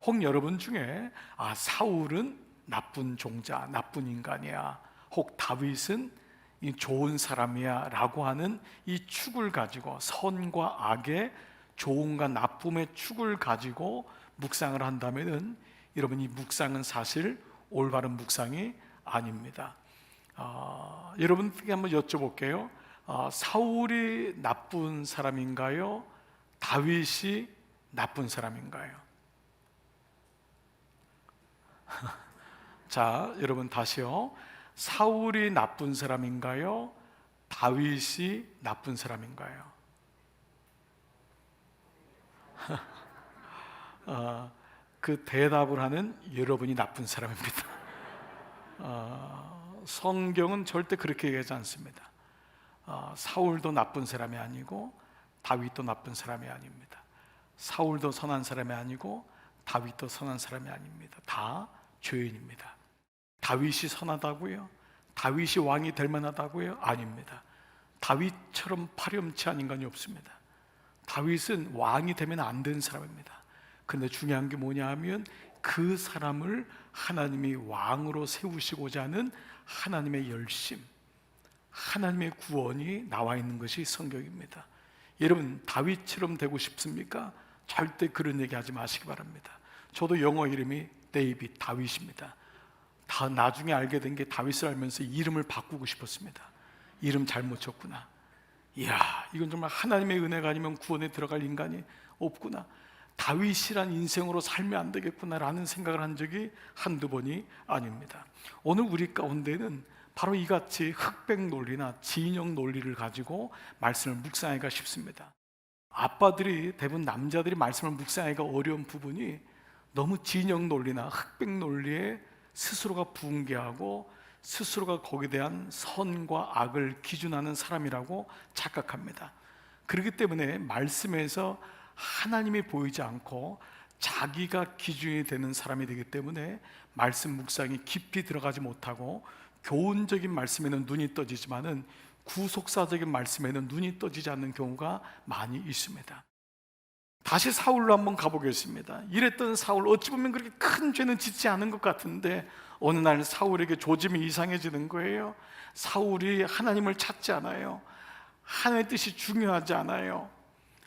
혹 여러분 중에 사울은 나쁜 종자, 나쁜 인간이야, 혹 다윗은 좋은 사람이야 라고 하는 이 축을 가지고, 선과 악의, 좋음과 나쁨의 축을 가지고 묵상을 한다면은 여러분, 이 묵상은 사실 올바른 묵상이 아닙니다. 여러분께 한번 여쭤볼게요. 사울이 나쁜 사람인가요? 다윗이 나쁜 사람인가요? 자, 여러분 다시요. 사울이 나쁜 사람인가요? 다윗이 나쁜 사람인가요? 그 대답을 하는 여러분이 나쁜 사람입니다. 성경은 절대 그렇게 얘기하지 않습니다. 사울도 나쁜 사람이 아니고 다윗도 나쁜 사람이 아닙니다. 사울도 선한 사람이 아니고 다윗도 선한 사람이 아닙니다. 다 죄인입니다. 다윗이 선하다고요? 다윗이 왕이 될 만하다고요? 아닙니다. 다윗처럼 파렴치한 인간이 없습니다. 다윗은 왕이 되면 안 되는 사람입니다. 그런데 중요한 게 뭐냐 하면 그 사람을 하나님이 왕으로 세우시고자 하는 하나님의 열심, 하나님의 구원이 나와 있는 것이 성경입니다. 여러분, 다윗처럼 되고 싶습니까? 절대 그런 얘기 하지 마시기 바랍니다. 저도 영어 이름이 데이빗, 다윗입니다. 다 나중에 알게 된 게 다윗을 알면서 이름을 바꾸고 싶었습니다. 이름 잘못 쳤구나. 이야, 이건 정말 하나님의 은혜가 아니면 구원에 들어갈 인간이 없구나. 다윗이란 인생으로 살면 안 되겠구나라는 생각을 한 적이 한두 번이 아닙니다. 오늘 우리 가운데는 바로 이같이 흑백 논리나 진영 논리를 가지고 말씀을 묵상하기가 쉽습니다. 아빠들이, 대부분 남자들이 말씀을 묵상하기가 어려운 부분이 너무 진영 논리나 흑백 논리에 스스로가 붕괴하고 스스로가 거기에 대한 선과 악을 기준하는 사람이라고 착각합니다. 그렇기 때문에 말씀에서 하나님이 보이지 않고 자기가 기준이 되는 사람이 되기 때문에 말씀 묵상이 깊이 들어가지 못하고 교훈적인 말씀에는 눈이 떠지지만은 구속사적인 말씀에는 눈이 떠지지 않는 경우가 많이 있습니다. 다시 사울로 한번 가보겠습니다. 이랬던 사울, 어찌 보면 그렇게 큰 죄는 짓지 않은 것 같은데 어느 날 사울에게 조짐이 이상해지는 거예요. 사울이 하나님을 찾지 않아요. 하나님의 뜻이 중요하지 않아요.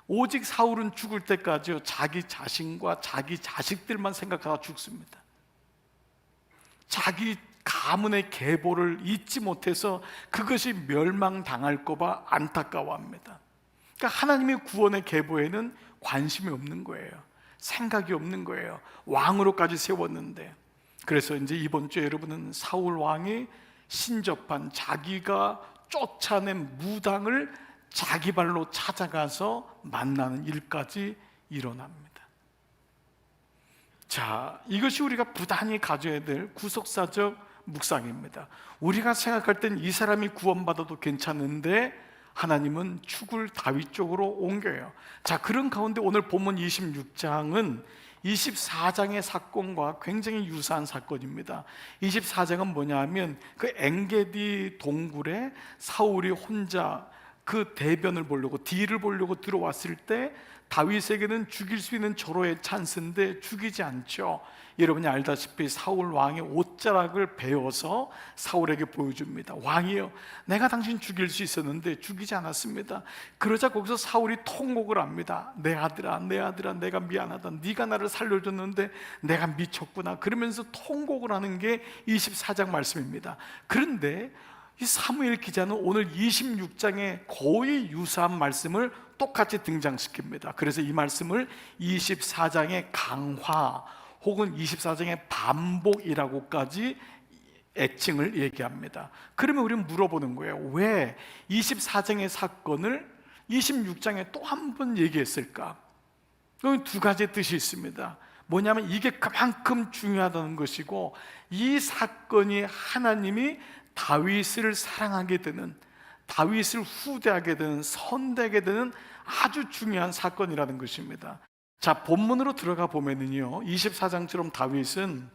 오직 사울은 죽을 때까지 자기 자신과 자기 자식들만 생각하다 죽습니다. 자기 가문의 계보를 잊지 못해서 그것이 멸망당할까 봐 안타까워합니다. 그러니까 하나님의 구원의 계보에는 관심이 없는 거예요. 생각이 없는 거예요. 왕으로까지 세웠는데. 그래서 이제 이번 주에 여러분은 사울 왕이 신접한, 자기가 쫓아낸 무당을 자기 발로 찾아가서 만나는 일까지 일어납니다. 자, 이것이 우리가 부단히 가져야 될 구속사적 묵상입니다. 우리가 생각할 땐 이 사람이 구원받아도 괜찮은데 하나님은 축을 다윗 쪽으로 옮겨요. 자, 그런 가운데 오늘 본문 26장은 24장의 사건과 굉장히 유사한 사건입니다. 24장은 뭐냐 하면 그 엥게디 동굴에 사울이 혼자 그 대변을 보려고, 뒤를 보려고 들어왔을 때 다윗에게는 죽일 수 있는 절호의 찬스인데 죽이지 않죠. 여러분이 알다시피 사울 왕의 옷자락을 베어서 사울에게 보여줍니다. 왕이요, 내가 당신 죽일 수 있었는데 죽이지 않았습니다. 그러자 거기서 사울이 통곡을 합니다. 내 아들아, 내 아들아, 내가 미안하다. 네가 나를 살려줬는데 내가 미쳤구나. 그러면서 통곡을 하는 게 24장 말씀입니다. 그런데 이 사무엘 기자는 오늘 26장에 거의 유사한 말씀을 똑같이 등장시킵니다. 그래서 이 말씀을 24장의 강화 혹은 24장의 반복이라고까지 애칭을 얘기합니다. 그러면 우리는 물어보는 거예요. 왜 24장의 사건을 26장에 또 한 번 얘기했을까? 여기 두 가지 뜻이 있습니다. 뭐냐면 이게 그만큼 중요하다는 것이고, 이 사건이 하나님이 다윗을 사랑하게 되는, 다윗을 후대하게 되는, 선대하게 되는 아주 중요한 사건이라는 것입니다. 자, 본문으로 들어가 보면은요, 24장처럼 다윗은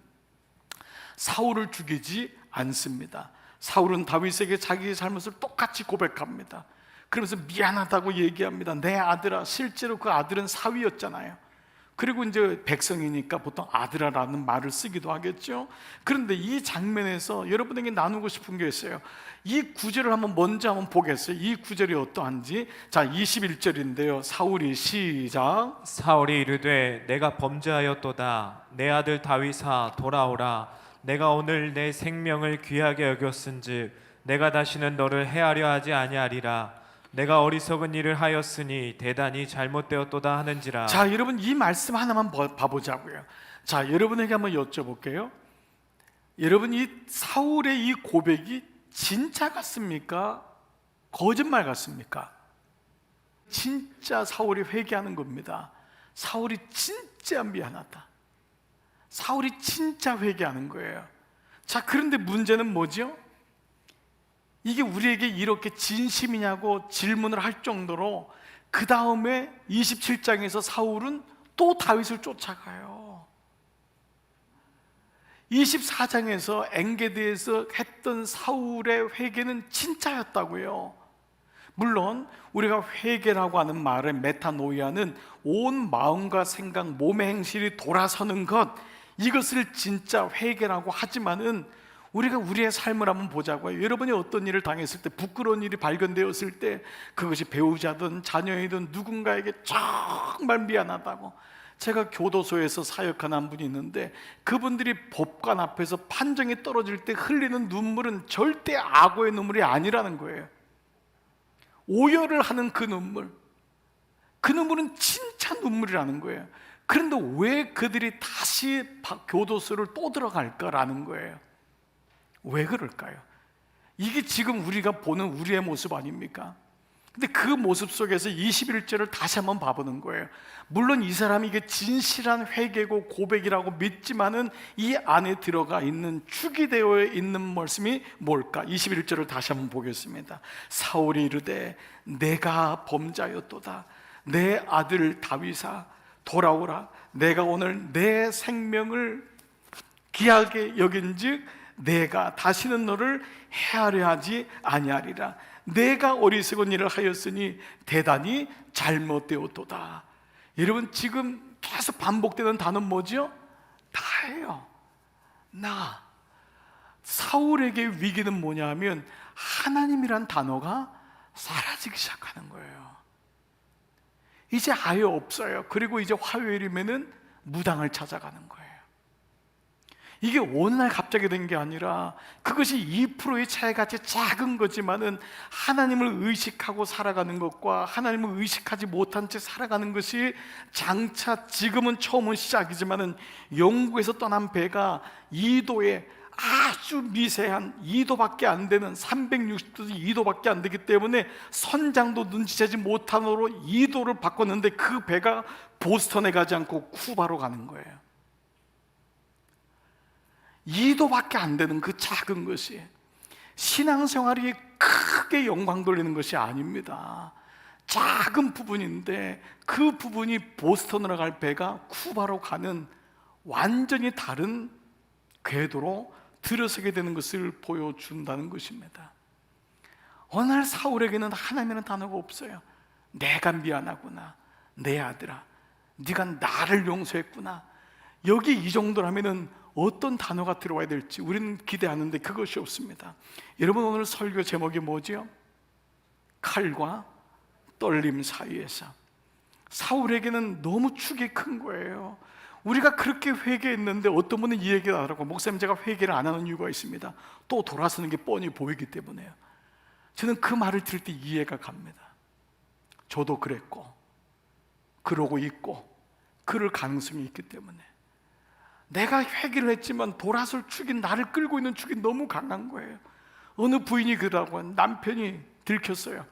사울을 죽이지 않습니다. 사울은 다윗에게 자기의 잘못을 똑같이 고백합니다. 그러면서 미안하다고 얘기합니다. 내 아들아, 실제로 그 아들은 사위였잖아요. 그리고 이제 백성이니까 보통 아들아라는 말을 쓰기도 하겠죠. 그런데 이 장면에서 여러분에게 나누고 싶은 게 있어요. 이 구절을 먼저 보겠어요. 이 구절이 어떠한지. 자, 21절인데요. 사울이 시작. 사울이 이르되 내가 범죄하였도다. 내 아들 다윗아 돌아오라. 내가 오늘 내 생명을 귀하게 여겼은즉 내가 다시는 너를 해하려 하지 아니하리라. 내가 어리석은 일을 하였으니 대단히 잘못되었도다 하는지라. 자, 여러분 이 말씀 하나만 봐보자고요. 자, 여러분에게 한번 여쭤볼게요. 여러분, 이 사울의 이 고백이 진짜 같습니까? 거짓말 같습니까? 진짜 사울이 회개하는 겁니다. 사울이 진짜 미안하다. 사울이 진짜 회개하는 거예요. 자, 그런데 문제는 뭐죠? 이게 우리에게 이렇게 진심이냐고 질문을 할 정도로 그 다음에 27장에서 사울은 또 다윗을 쫓아가요. 24장에서 엔게디에서 했던 사울의 회개는 진짜였다고요. 물론 우리가 회개라고 하는 말의 메타노이아는 온 마음과 생각, 몸의 행실이 돌아서는 것, 이것을 진짜 회개라고 하지만은 우리가 우리의 삶을 한번 보자고요. 여러분이 어떤 일을 당했을 때, 부끄러운 일이 발견되었을 때, 그것이 배우자든 자녀이든 누군가에게 정말 미안하다고. 제가 교도소에서 사역하는 한 분이 있는데, 그분들이 법관 앞에서 판정이 떨어질 때 흘리는 눈물은 절대 악어의 눈물이 아니라는 거예요. 오열을 하는 그 눈물은 진짜 눈물이라는 거예요. 그런데 왜 그들이 다시 교도소를 또 들어갈까라는 거예요. 왜 그럴까요? 이게 지금 우리가 보는 우리의 모습 아닙니까? 근데 그 모습 속에서 21절을 다시 한번 봐보는 거예요. 물론 이 사람이 이게 진실한 회개고 고백이라고 믿지만은 이 안에 들어가 있는 축이 되어 있는 말씀이 뭘까? 21절을 다시 한번 보겠습니다. 사울이 이르되 내가 범죄하였도다. 내 아들 다윗아 돌아오라. 내가 오늘 내 생명을 귀하게 여긴즉 내가 다시는 너를 해하려 하지 아니하리라. 내가 어리석은 일을 하였으니 대단히 잘못되었도다. 여러분, 지금 계속 반복되는 단어는 뭐죠? 나예요. 나. 사울에게 위기는 뭐냐 하면 하나님이란 단어가 사라지기 시작하는 거예요. 이제 아예 없어요. 그리고 이제 화요일이면은 무당을 찾아가는 거예요. 이게 어느 날 갑자기 된 게 아니라 그것이 2%의 차이같이 작은 거지만은 하나님을 의식하고 살아가는 것과 하나님을 의식하지 못한 채 살아가는 것이 장차 지금은 처음은 시작이지만은 영국에서 떠난 배가 2도에 아주 미세한 2도밖에 안 되는 360도 2도밖에 안 되기 때문에 선장도 눈치채지 못한으로 2도를 바꿨는데 그 배가 보스턴에 가지 않고 쿠바로 가는 거예요. 2도밖에 안 되는 그 작은 것이 신앙생활이 크게 영광 돌리는 것이 아닙니다. 작은 부분인데 그 부분이 보스턴으로 갈 배가 쿠바로 가는 완전히 다른 궤도로 들어서게 되는 것을 보여준다는 것입니다. 어느 날 사울에게는 하나님이라는 단어가 없어요. 내가 미안하구나. 내 아들아, 네가 나를 용서했구나. 여기 이 정도라면은 어떤 단어가 들어와야 될지 우리는 기대하는데 그것이 없습니다. 여러분, 오늘 설교 제목이 뭐죠? 칼과 떨림 사이에서. 사울에게는 너무 축이 큰 거예요. 우리가 그렇게 회개했는데 어떤 분은 이 얘기를 하더라고. 목사님, 제가 회개를 안 하는 이유가 있습니다. 또 돌아서는 게 뻔히 보이기 때문에요. 저는 그 말을 들을 때 이해가 갑니다. 저도 그랬고 그러고 있고 그럴 가능성이 있기 때문에 내가 회개를 했지만 돌아설 축이, 나를 끌고 있는 축이 너무 강한 거예요. 어느 부인이 그러더라고요. 남편이 들켰어요.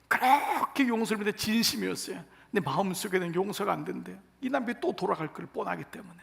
그렇게 용서를 했는데 진심이었어요. 근데 마음속에는 용서가 안 된대요. 이 남편이 또 돌아갈 걸 뻔하기 때문에.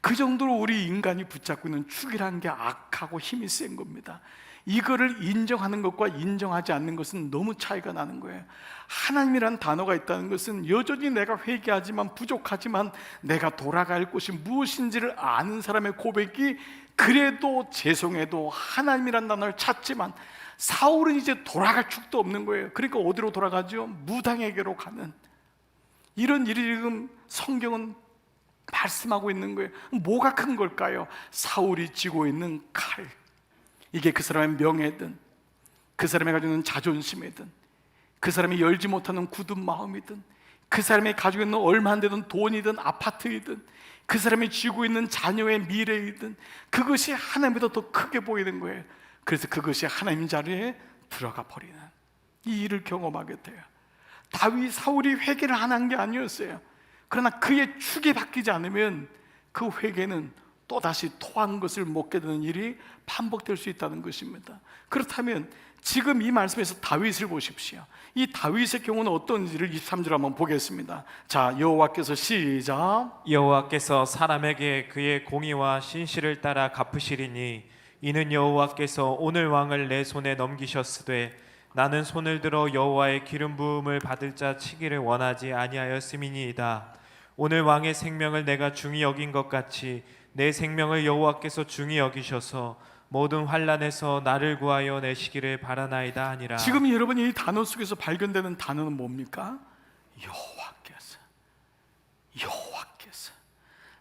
그 정도로 우리 인간이 붙잡고 있는 축이라는 게 악하고 힘이 센 겁니다. 이거를 인정하는 것과 인정하지 않는 것은 너무 차이가 나는 거예요. 하나님이란 단어가 있다는 것은 여전히 내가 회개하지만 부족하지만 내가 돌아갈 곳이 무엇인지를 아는 사람의 고백이 그래도 죄송해도 하나님이란 단어를 찾지만 사울은 이제 돌아갈 축도 없는 거예요. 그러니까 어디로 돌아가죠? 무당에게로 가는. 이런 일이 지금 성경은 말씀하고 있는 거예요. 뭐가 큰 걸까요? 사울이 쥐고 있는 칼, 이게 그 사람의 명예든, 그 사람이 가지고 있는 자존심이든, 그 사람이 열지 못하는 굳은 마음이든, 그 사람이 가지고 있는 얼마 안 되는 돈이든 아파트이든, 그 사람이 쥐고 있는 자녀의 미래이든, 그것이 하나님보다 더 크게 보이는 거예요. 그래서 그것이 하나님 자리에 들어가 버리는 이 일을 경험하게 돼요. 사울이 회개를 안 한 게 아니었어요. 그러나 그의 축이 바뀌지 않으면 그 회개는 또다시 토한 것을 먹게 되는 일이 반복될 수 있다는 것입니다. 그렇다면 지금 이 말씀에서 다윗을 보십시오. 이 다윗의 경우는 어떤지를 23절 한번 보겠습니다. 자, 여호와께서 시작. 여호와께서 사람에게 그의 공의와 신실을 따라 갚으시리니 이는 여호와께서 오늘 왕을 내 손에 넘기셨으되 나는 손을 들어 여호와의 기름 부음을 받을 자 치기를 원하지 아니하였음이니이다. 오늘 왕의 생명을 내가 중히 여긴 것 같이 내 생명을 여호와께서 중히 여기셔서 모든 환난에서 나를 구하여 내시기를 바라나이다 하니라. 지금 여러분이 이 단어 속에서 발견되는 단어는 뭡니까? 여호와께서.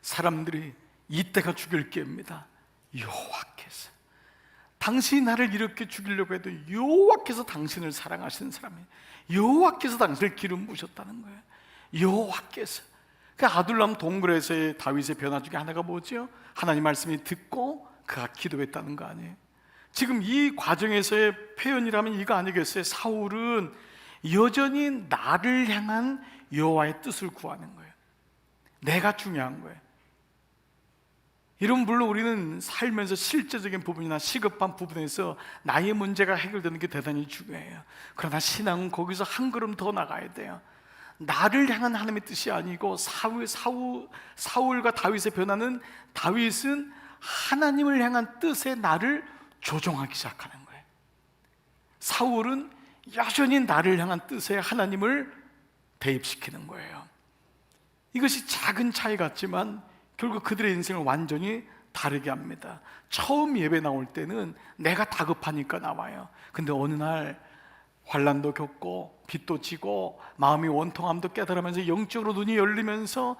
사람들이 이때가 죽일 게입니다. 여호와께서. 당신이 나를 이렇게 죽이려고 해도 여호와께서 당신을 사랑하시는 사람이에요. 여호와께서 당신을 기름 부으셨다는 거예요. 여호와께서. 그 아둘람 동굴에서의 다윗의 변화 중에 하나가 뭐죠? 하나님 말씀이 듣고 그가 기도했다는 거 아니에요? 지금 이 과정에서의 표현이라면 이거 아니겠어요? 사울은 여전히 나를 향한 여호와의 뜻을 구하는 거예요. 내가 중요한 거예요. 이런, 물론 우리는 살면서 실제적인 부분이나 시급한 부분에서 나의 문제가 해결되는 게 대단히 중요해요. 그러나 신앙은 거기서 한 걸음 더 나가야 돼요. 나를 향한 하나님의 뜻이 아니고 사울과 다윗의 변화는, 다윗은 하나님을 향한 뜻에 나를 조종하기 시작하는 거예요. 사울은 여전히 나를 향한 뜻에 하나님을 대입시키는 거예요. 이것이 작은 차이 같지만 결국 그들의 인생을 완전히 다르게 합니다. 처음 예배 나올 때는 내가 다급하니까 나와요. 근데 어느 날 환난도 겪고 빚도 지고 마음이 원통함도 깨달으면서 영적으로 눈이 열리면서,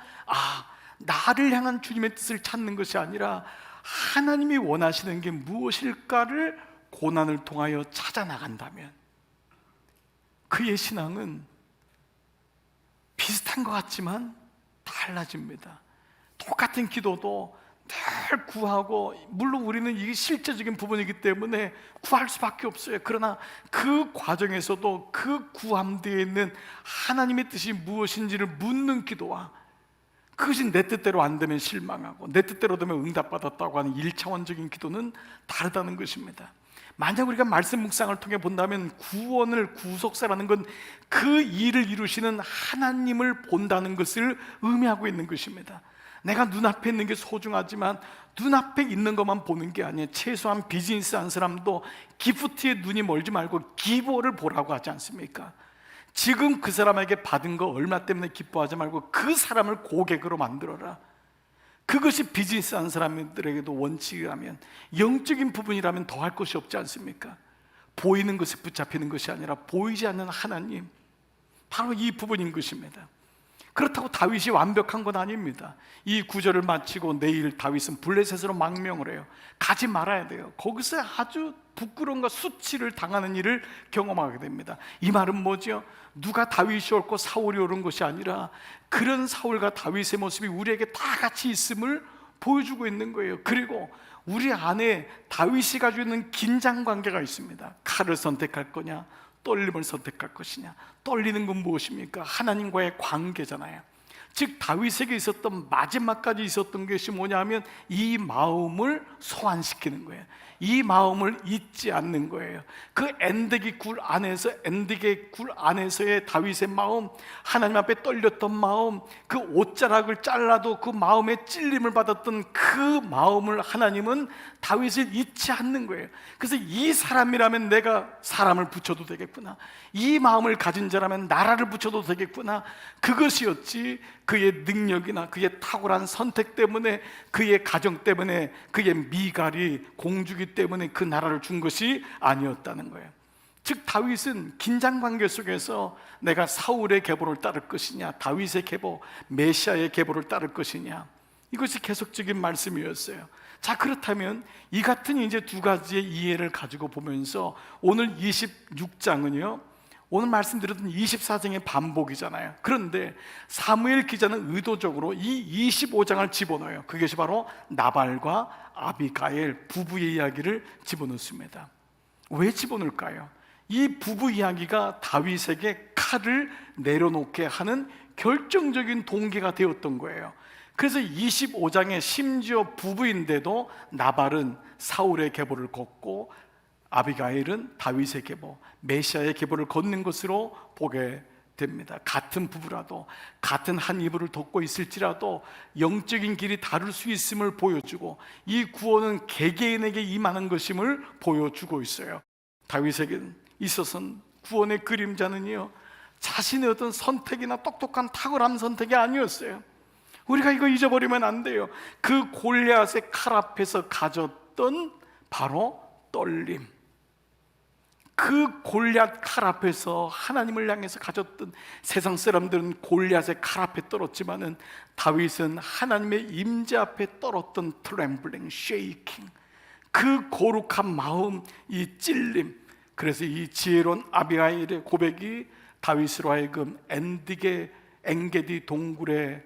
나를 향한 주님의 뜻을 찾는 것이 아니라 하나님이 원하시는 게 무엇일까를 고난을 통하여 찾아 나간다면 그의 신앙은 비슷한 것 같지만 달라집니다. 똑같은 기도도 늘 구하고, 물론 우리는 이게 실제적인 부분이기 때문에 구할 수밖에 없어요. 그러나 그 과정에서도 그 구함대에 있는 하나님의 뜻이 무엇인지를 묻는 기도와, 그것이 내 뜻대로 안 되면 실망하고 내 뜻대로 되면 응답받았다고 하는 1차원적인 기도는 다르다는 것입니다. 만약 우리가 말씀 묵상을 통해 본다면 구원을, 구속사라는 건 그 일을 이루시는 하나님을 본다는 것을 의미하고 있는 것입니다. 내가 눈앞에 있는 게 소중하지만 눈앞에 있는 것만 보는 게 아니에요. 최소한 비즈니스 한 사람도 기프트에 눈이 멀지 말고 기보를 보라고 하지 않습니까? 지금 그 사람에게 받은 거 얼마 때문에 기뻐하지 말고 그 사람을 고객으로 만들어라. 그것이 비즈니스 하는 사람들에게도 원칙이라면, 영적인 부분이라면 더할 것이 없지 않습니까? 보이는 것에 붙잡히는 것이 아니라 보이지 않는 하나님, 바로 이 부분인 것입니다. 그렇다고 다윗이 완벽한 건 아닙니다. 이 구절을 마치고 내일 다윗은 블레셋으로 망명을 해요. 가지 말아야 돼요. 거기서 아주 부끄러움과 수치를 당하는 일을 경험하게 됩니다. 이 말은 뭐죠? 누가 다윗이 옳고 사울이 옳은 것이 아니라 그런 사울과 다윗의 모습이 우리에게 다 같이 있음을 보여주고 있는 거예요. 그리고 우리 안에 다윗이 가지고 있는 긴장관계가 있습니다. 칼을 선택할 거냐, 떨림을 선택할 것이냐. 떨리는 건 무엇입니까? 하나님과의 관계잖아요. 즉 다윗에게 있었던, 마지막까지 있었던 것이 뭐냐면 이 마음을 소환시키는 거예요. 이 마음을 잊지 않는 거예요. 그 엔데기 굴 안에서의 다윗의 마음, 하나님 앞에 떨렸던 마음, 그 옷자락을 잘라도 그 마음에 찔림을 받았던 그 마음을 하나님은 다윗을 잊지 않는 거예요. 그래서 이 사람이라면 내가 사람을 붙여도 되겠구나, 이 마음을 가진 자라면 나라를 붙여도 되겠구나. 그것이었지 그의 능력이나 그의 탁월한 선택 때문에, 그의 가정 때문에, 그의 미갈이 공주기 때문에 그 나라를 준 것이 아니었다는 거예요. 즉 다윗은 긴장 관계 속에서 내가 사울의 계보를 따를 것이냐, 다윗의 계보, 메시아의 계보를 따를 것이냐, 이것이 계속적인 말씀이었어요. 자, 그렇다면 이 같은 이제 두 가지의 이해를 가지고 보면서 오늘 26장은요, 오늘 말씀드렸던 24장의 반복이잖아요. 그런데 사무엘 기자는 의도적으로 이 25장을 집어넣어요. 그것이 바로 나발과 아비가일 부부의 이야기를 집어넣습니다. 왜 집어넣을까요? 이 부부 이야기가 다윗에게 칼을 내려놓게 하는 결정적인 동기가 되었던 거예요. 그래서 25장에 심지어 부부인데도 나발은 사울의 계보를 걷고 아비가일은 다윗의 계보, 메시아의 계보를 걷는 것으로 보게 됩니다. 같은 부부라도, 같은 한 이불을 덮고 있을지라도 영적인 길이 다를 수 있음을 보여주고, 이 구원은 개개인에게 임하는 것임을 보여주고 있어요. 다윗에게 있어서는 구원의 그림자는요, 자신의 어떤 선택이나 똑똑한 탁월한 선택이 아니었어요. 우리가 이거 잊어버리면 안 돼요. 그 골리앗의 칼 앞에서 가졌던 바로 떨림, 그 골리앗 칼 앞에서 하나님을 향해서 가졌던, 세상 사람들은 골리앗의 칼 앞에 떨었지만은 다윗은 하나님의 임재 앞에 떨었던 트렘블링, 쉐이킹, 그 거룩한 마음, 이 찔림. 그래서 이 지혜로운 아비가일의 고백이 다윗으로 하여금 엔게디 동굴의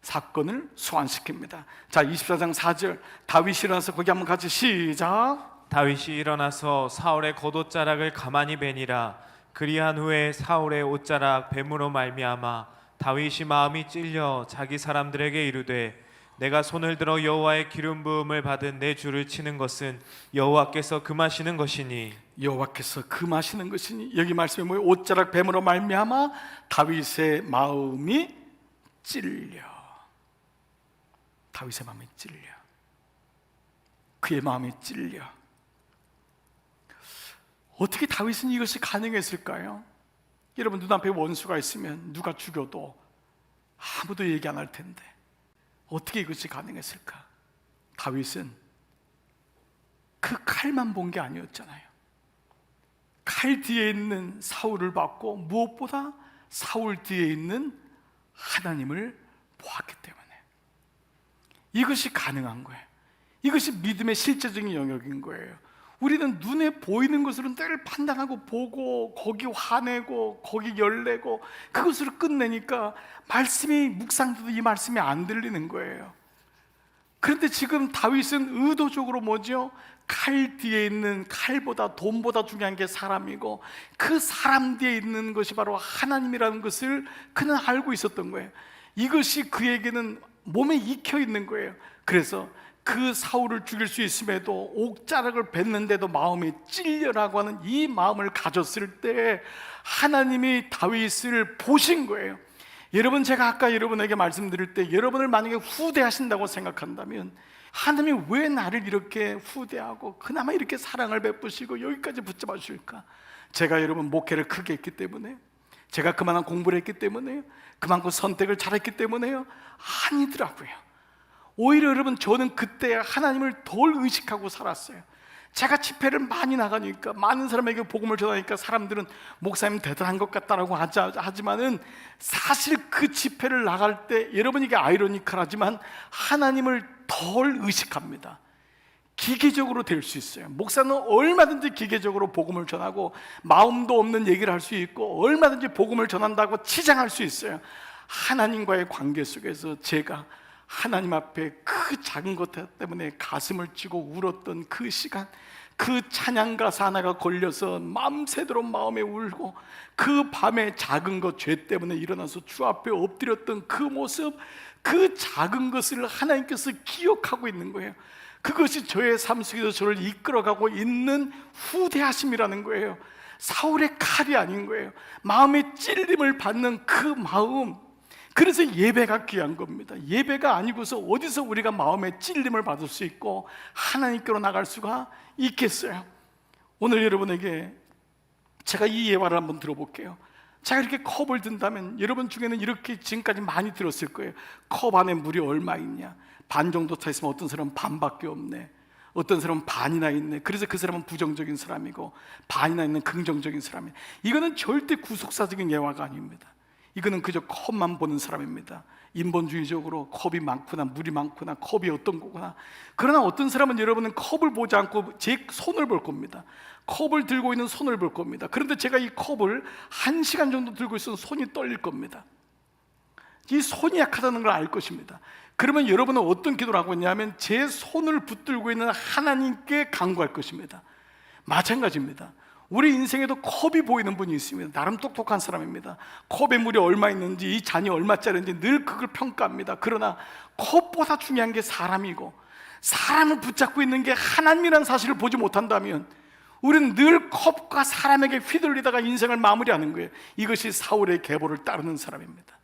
사건을 소환시킵니다. 자, 24장 4절, 다윗이 일어나서 거기 한번 같이 시작. 다윗이 일어나서 사울의 겉옷자락을 가만히 베니라. 그리한 후에 사울의 옷자락 뱀으로 말미암아 다윗이 마음이 찔려 자기 사람들에게 이르되, 내가 손을 들어 여호와의 기름 부음을 받은 내 주를 치는 것은 여호와께서 금하시는 것이니. 여호와께서 금하시는 것이니. 여기 말씀이 뭐예요? 옷자락 뱀으로 말미암아 다윗의 마음이 찔려. 다윗의 마음이 찔려. 그의 마음이 찔려. 어떻게 다윗은 이것이 가능했을까요? 여러분, 눈앞에 원수가 있으면 누가 죽여도 아무도 얘기 안 할 텐데 어떻게 이것이 가능했을까? 다윗은 그 칼만 본 게 아니었잖아요. 칼 뒤에 있는 사울을 봤고, 무엇보다 사울 뒤에 있는 하나님을 보았기 때문에 이것이 가능한 거예요. 이것이 믿음의 실제적인 영역인 거예요. 우리는 눈에 보이는 것으로 늘 판단하고 보고, 거기 화내고 거기 열내고 그것으로 끝내니까 말씀이 묵상돼도 이 말씀이 안 들리는 거예요. 그런데 지금 다윗은 의도적으로 뭐죠? 칼 뒤에 있는, 칼보다 돈보다 중요한 게 사람이고, 그 사람 뒤에 있는 것이 바로 하나님이라는 것을 그는 알고 있었던 거예요. 이것이 그에게는 몸에 익혀 있는 거예요. 그래서 그 사울을 죽일 수 있음에도 옥자락을 뱉는데도 마음이 찔려라고 하는 이 마음을 가졌을 때 하나님이 다윗을 보신 거예요. 여러분, 제가 아까 여러분에게 말씀드릴 때 여러분을 만약에 후대하신다고 생각한다면, 하나님이 왜 나를 이렇게 후대하고 그나마 이렇게 사랑을 베푸시고 여기까지 붙잡아 주실까? 제가 여러분 목회를 크게 했기 때문에, 제가 그만한 공부를 했기 때문에요? 그만큼 선택을 잘했기 때문에요? 아니더라고요. 오히려 여러분, 저는 그때 하나님을 덜 의식하고 살았어요. 제가 집회를 많이 나가니까, 많은 사람에게 복음을 전하니까 사람들은 목사님 대단한 것 같다라고 하지만은 사실 그 집회를 나갈 때, 여러분 이게 아이러니컬하지만 하나님을 덜 의식합니다. 기계적으로 될 수 있어요. 목사는 얼마든지 기계적으로 복음을 전하고 마음도 없는 얘기를 할 수 있고 얼마든지 복음을 전한다고 치장할 수 있어요. 하나님과의 관계 속에서 제가 하나님 앞에 그 작은 것 때문에 가슴을 찌고 울었던 그 시간, 그 찬양 가사 하나가 걸려서 밤새도록 마음에 울고, 그 밤에 작은 것 죄 때문에 일어나서 주 앞에 엎드렸던 그 모습, 그 작은 것을 하나님께서 기억하고 있는 거예요. 그것이 저의 삶 속에서 저를 이끌어가고 있는 후대하심이라는 거예요. 사울의 칼이 아닌 거예요. 마음의 찔림을 받는 그 마음, 그래서 예배가 귀한 겁니다. 예배가 아니고서 어디서 우리가 마음의 찔림을 받을 수 있고 하나님께로 나갈 수가 있겠어요? 오늘 여러분에게 제가 이 예화를 한번 들어볼게요. 제가 이렇게 컵을 든다면 여러분 중에는 이렇게 지금까지 많이 들었을 거예요. 컵 안에 물이 얼마 있냐? 반 정도 차 있으면 어떤 사람은 반밖에 없네. 어떤 사람은 반이나 있네. 그래서 그 사람은 부정적인 사람이고 반이나 있는 긍정적인 사람이에요. 이거는 절대 구속사적인 예화가 아닙니다. 이거는 그저 컵만 보는 사람입니다. 인본주의적으로 컵이 많구나, 물이 많구나, 컵이 어떤 거구나. 그러나 어떤 사람은 여러분은 컵을 보지 않고 제 손을 볼 겁니다. 컵을 들고 있는 손을 볼 겁니다. 그런데 제가 이 컵을 1시간 정도 들고 있으면 손이 떨릴 겁니다. 이 손이 약하다는 걸 알 것입니다. 그러면 여러분은 어떤 기도를 하고 있냐면 제 손을 붙들고 있는 하나님께 간구할 것입니다. 마찬가지입니다. 우리 인생에도 컵이 보이는 분이 있습니다. 나름 똑똑한 사람입니다. 컵에 물이 얼마 있는지, 이 잔이 얼마짜리인지 늘 그걸 평가합니다. 그러나 컵보다 중요한 게 사람이고, 사람을 붙잡고 있는 게 하나님이라는 사실을 보지 못한다면 우리는 늘 컵과 사람에게 휘둘리다가 인생을 마무리하는 거예요. 이것이 사울의 계보를 따르는 사람입니다.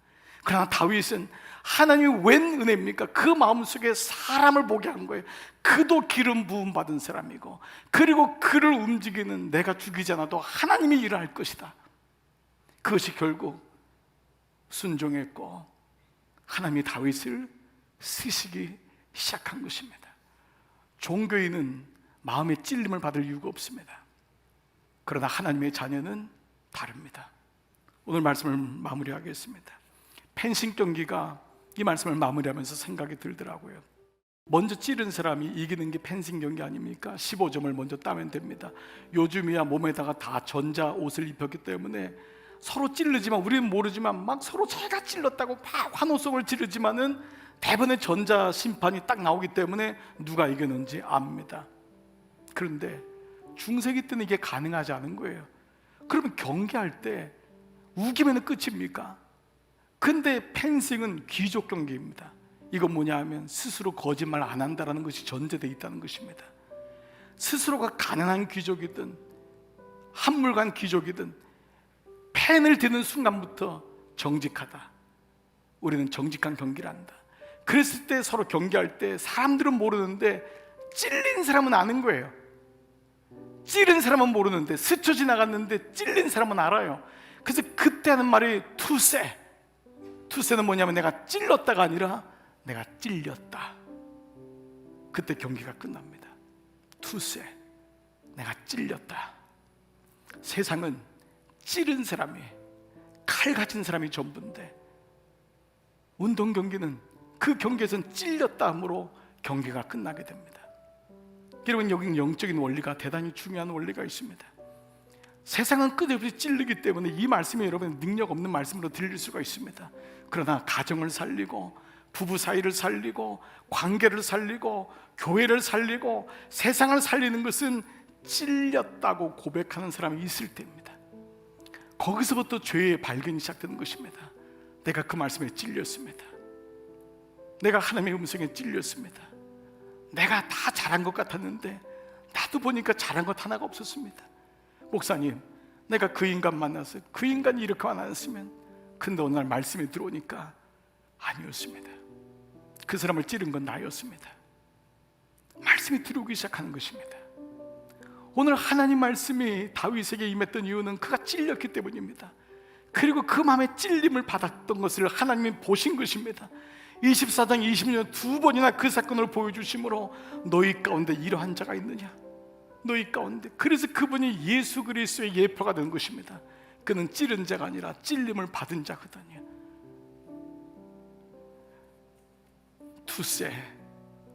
그러나 다윗은 하나님이 웬 은혜입니까? 그 마음속에 사람을 보게 한 거예요. 그도 기름 부음 받은 사람이고, 그리고 그를 움직이는, 내가 죽이지 않아도 하나님이 일할 것이다. 그것이 결국 순종했고 하나님이 다윗을 쓰시기 시작한 것입니다. 종교인은 마음의 찔림을 받을 이유가 없습니다. 그러나 하나님의 자녀는 다릅니다. 오늘 말씀을 마무리하겠습니다. 펜싱 경기가 이 말씀을 마무리하면서 생각이 들더라고요. 먼저 찌른 사람이 이기는 게 펜싱 경기 아닙니까? 15점을 먼저 따면 됩니다. 요즘이야 몸에다가 다 전자 옷을 입혔기 때문에 서로 찌르지만, 우리는 모르지만 막 서로 제가 찔렀다고 막 환호성을 지르지만은 대부분의 전자 심판이 딱 나오기 때문에 누가 이겼는지 압니다. 그런데 중세기 때는 이게 가능하지 않은 거예요. 그러면 경기할 때 우기면 끝입니까? 근데 펜싱은 귀족 경기입니다. 이건 뭐냐 하면 스스로 거짓말 안 한다는 것이 전제되어 있다는 것입니다. 스스로가 가난한 귀족이든 한물간 귀족이든 펜을 드는 순간부터 정직하다, 우리는 정직한 경기를 한다. 그랬을 때 서로 경기할 때 사람들은 모르는데 찔린 사람은 아는 거예요. 찌른 사람은 모르는데, 스쳐 지나갔는데 찔린 사람은 알아요. 그래서 그때 하는 말이 투세. 투세는 뭐냐면 내가 찔렀다가 아니라 내가 찔렸다. 그때 경기가 끝납니다. 투세, 내가 찔렸다. 세상은 찌른 사람이, 칼 가진 사람이 전부인데 운동 경기는 그 경기에서는 찔렸다 함으로 경기가 끝나게 됩니다. 여러분, 여기는 영적인 원리가 대단히 중요한 원리가 있습니다. 세상은 끝없이 찔르기 때문에 이 말씀이 여러분 능력 없는 말씀으로 들릴 수가 있습니다. 그러나 가정을 살리고, 부부 사이를 살리고, 관계를 살리고, 교회를 살리고, 세상을 살리는 것은 찔렸다고 고백하는 사람이 있을 때입니다. 거기서부터 죄의 발견이 시작되는 것입니다. 내가 그 말씀에 찔렸습니다. 내가 하나님의 음성에 찔렸습니다. 내가 다 잘한 것 같았는데 나도 보니까 잘한 것 하나가 없었습니다. 목사님, 내가 그 인간 만나서 그 인간이 이렇게 만났으면, 근데 어느 날 말씀이 들어오니까 아니었습니다. 그 사람을 찌른 건 나였습니다. 말씀이 들어오기 시작하는 것입니다. 오늘 하나님 말씀이 다윗에게 임했던 이유는 그가 찔렸기 때문입니다. 그리고 그 마음에 찔림을 받았던 것을 하나님이 보신 것입니다. 24장 20년 2번이나 그 사건을 보여주심으로 너희 가운데 이러한 자가 있느냐, 너희 가운데. 그래서 그분이 예수 그리스도의 예표가 된 것입니다. 그는 찌른 자가 아니라 찔림을 받은 자거든요. 투세,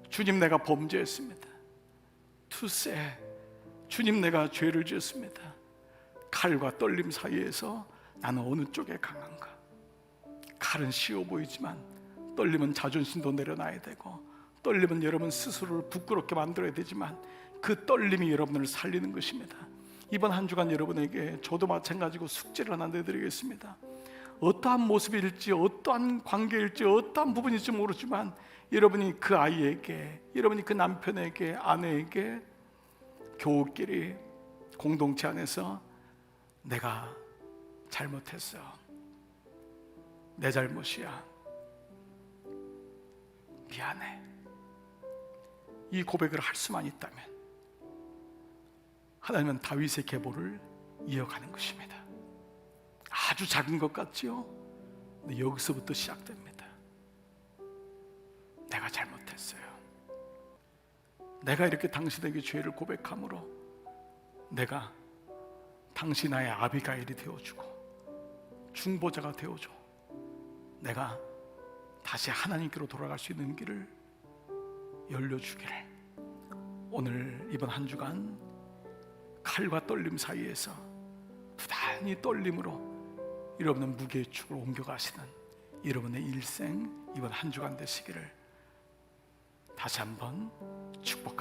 주님 내가 범죄했습니다. 투세, 주님 내가 죄를 지었습니다. 칼과 떨림 사이에서 나는 어느 쪽에 강한가? 칼은 쉬워 보이지만 떨림은 자존심도 내려놔야 되고, 떨림은 여러분 스스로를 부끄럽게 만들어야 되지만 그 떨림이 여러분을 살리는 것입니다. 이번 한 주간 여러분에게 저도 마찬가지고 숙제를 하나 내드리겠습니다. 어떠한 모습일지, 어떠한 관계일지, 어떠한 부분일지 모르지만 여러분이 그 아이에게, 여러분이 그 남편에게, 아내에게 교우끼리 공동체 안에서 내가 잘못했어, 내 잘못이야, 미안해, 이 고백을 할 수만 있다면 하나님은 다윗의 계보를 이어가는 것입니다. 아주 작은 것 같지요? 근데 여기서부터 시작됩니다. 내가 잘못했어요. 내가 이렇게 당신에게 죄를 고백함으로 내가 당신 나의 아비가일이 되어주고 중보자가 되어줘 내가 다시 하나님께로 돌아갈 수 있는 길을 열려주기를. 오늘 이번 한 주간 칼과 떨림 사이에서 부단히 떨림으로 여러분의 무게의 축을 옮겨가시는 여러분의 일생 이번 한 주간 되시기를 다시 한번 축복합니다.